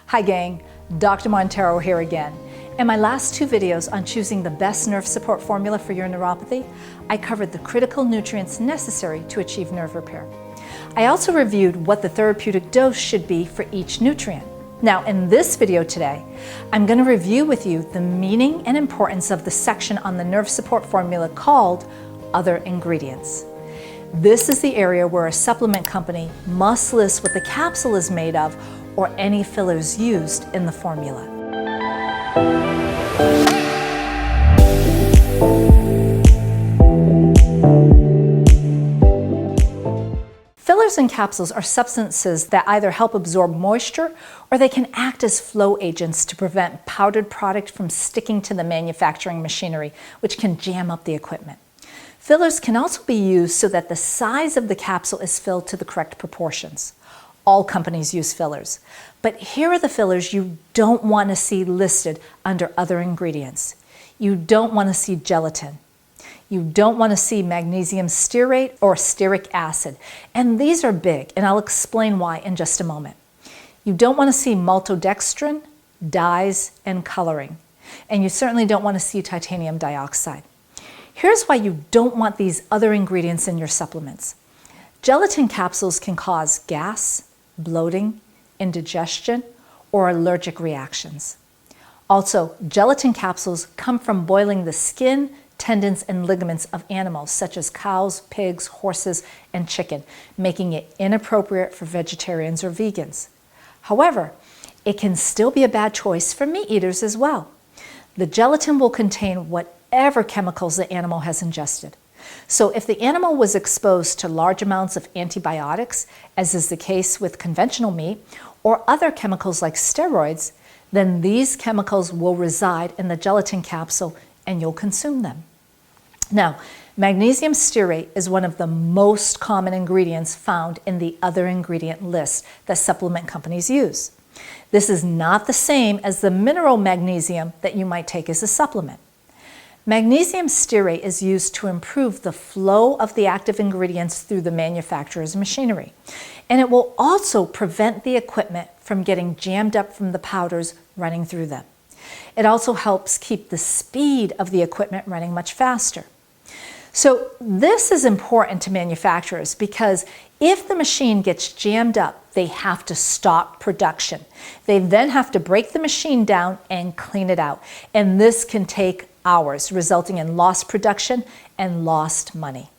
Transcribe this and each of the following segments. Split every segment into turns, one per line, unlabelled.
Hi gang, Dr. Montero here again. In my last two videos on choosing the best nerve support formula for your neuropathy, I covered the critical nutrients necessary to achieve nerve repair. I also reviewed what the therapeutic dose should be for each nutrient. Now in this video today, I'm going to review with you the meaning and importance of the section on the nerve support formula called Other Ingredients. This is the area where a supplement company must list what the capsule is made of or any fillers used in the formula. Fillers and capsules are substances that either help absorb moisture or they can act as flow agents to prevent powdered product from sticking to the manufacturing machinery, which can jam up the equipment. Fillers can also be used so that the size of the capsule is filled to the correct proportions. All companies use fillers, but here are the fillers you don't want to see listed under other ingredients. You don't want to see gelatin. You don't want to see magnesium stearate or stearic acid, and these are big, and I'll explain why in just a moment. You don't want to see maltodextrin, dyes, and coloring, and you certainly don't want to see titanium dioxide. Here's why you don't want these other ingredients in your supplements. Gelatin capsules can cause gas, bloating, indigestion, or allergic reactions. Also, gelatin capsules come from boiling the skin, tendons, and ligaments of animals such as cows, pigs, horses, and chicken, making it inappropriate for vegetarians or vegans. However, it can still be a bad choice for meat eaters as well. The gelatin will contain whatever chemicals the animal has ingested. So if the animal was exposed to large amounts of antibiotics, as is the case with conventional meat, or other chemicals like steroids, then these chemicals will reside in the gelatin capsule and you'll consume them. Now, magnesium stearate is one of the most common ingredients found in the other ingredient list that supplement companies use. This is not the same as the mineral magnesium that you might take as a supplement. Magnesium stearate is used to improve the flow of the active ingredients through the manufacturer's machinery. And it will also prevent the equipment from getting jammed up from the powders running through them. It also helps keep the speed of the equipment running much faster. So this is important to manufacturers because if the machine gets jammed up, they have to stop production. They then have to break the machine down and clean it out. And this can take hours, resulting in lost production and lost money.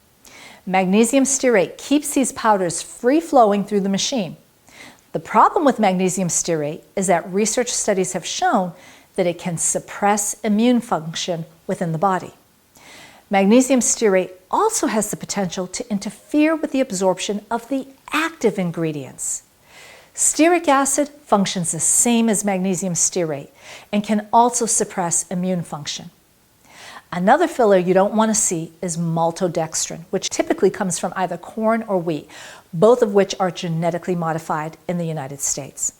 Magnesium stearate keeps these powders free-flowing through the machine. The problem with magnesium stearate is that research studies have shown that it can suppress immune function within the body. Magnesium stearate also has the potential to interfere with the absorption of the active ingredients. Stearic acid functions the same as magnesium stearate and can also suppress immune function. Another filler you don't want to see is maltodextrin, which typically comes from either corn or wheat, both of which are genetically modified in the United States.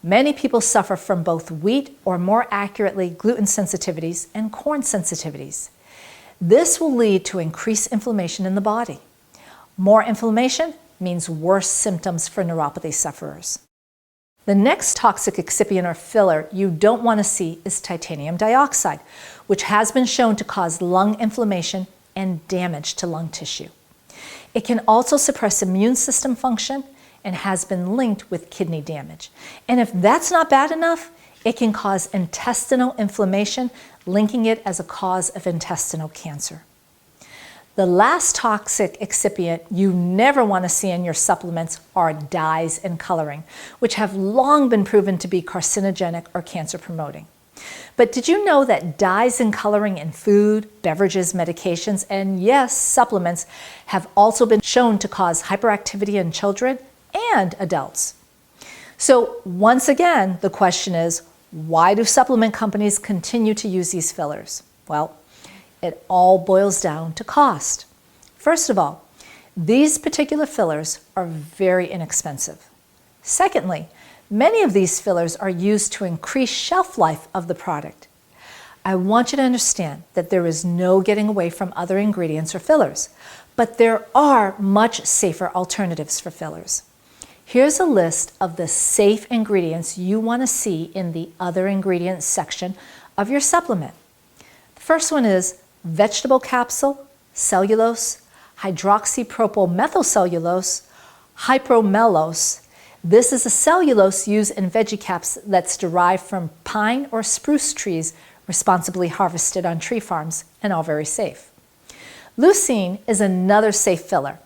Many people suffer from both wheat, or more accurately, gluten sensitivities and corn sensitivities. This will lead to increased inflammation in the body. More inflammation means worse symptoms for neuropathy sufferers. The next toxic excipient or filler you don't want to see is titanium dioxide, which has been shown to cause lung inflammation and damage to lung tissue. It can also suppress immune system function and has been linked with kidney damage. And if that's not bad enough, it can cause intestinal inflammation, linking it as a cause of intestinal cancer. The last toxic excipient you never want to see in your supplements are dyes and coloring, which have long been proven to be carcinogenic or cancer promoting. But did you know that dyes and coloring in food, beverages, medications, and yes, supplements have also been shown to cause hyperactivity in children and adults? So once again, the question is, why do supplement companies continue to use these fillers? Well, it all boils down to cost. First of all, these particular fillers are very inexpensive. Secondly, many of these fillers are used to increase shelf life of the product. I want you to understand that there is no getting away from other ingredients or fillers, but there are much safer alternatives for fillers. Here's a list of the safe ingredients you want to see in the other ingredients section of your supplement. The first one is vegetable capsule, cellulose, hydroxypropyl methylcellulose, hypromellose. This is a cellulose used in veggie caps that's derived from pine or spruce trees responsibly harvested on tree farms, and all very safe. Leucine is another safe filler.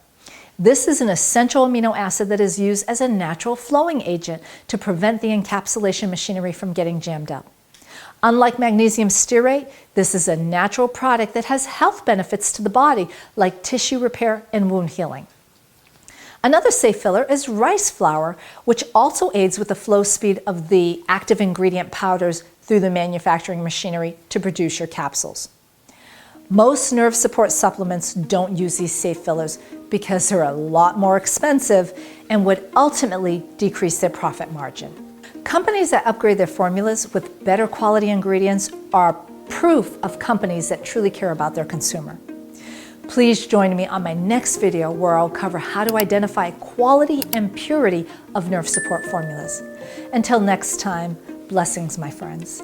This is an essential amino acid that is used as a natural flowing agent to prevent the encapsulation machinery from getting jammed up. Unlike magnesium stearate, this is a natural product that has health benefits to the body, like tissue repair and wound healing. Another safe filler is rice flour, which also aids with the flow speed of the active ingredient powders through the manufacturing machinery to produce your capsules. Most nerve support supplements don't use these safe fillers because they're a lot more expensive and would ultimately decrease their profit margin. Companies that upgrade their formulas with better quality ingredients are proof of companies that truly care about their consumer. Please join me on my next video where I'll cover how to identify quality and purity of nerve support formulas. Until next time, blessings, my friends.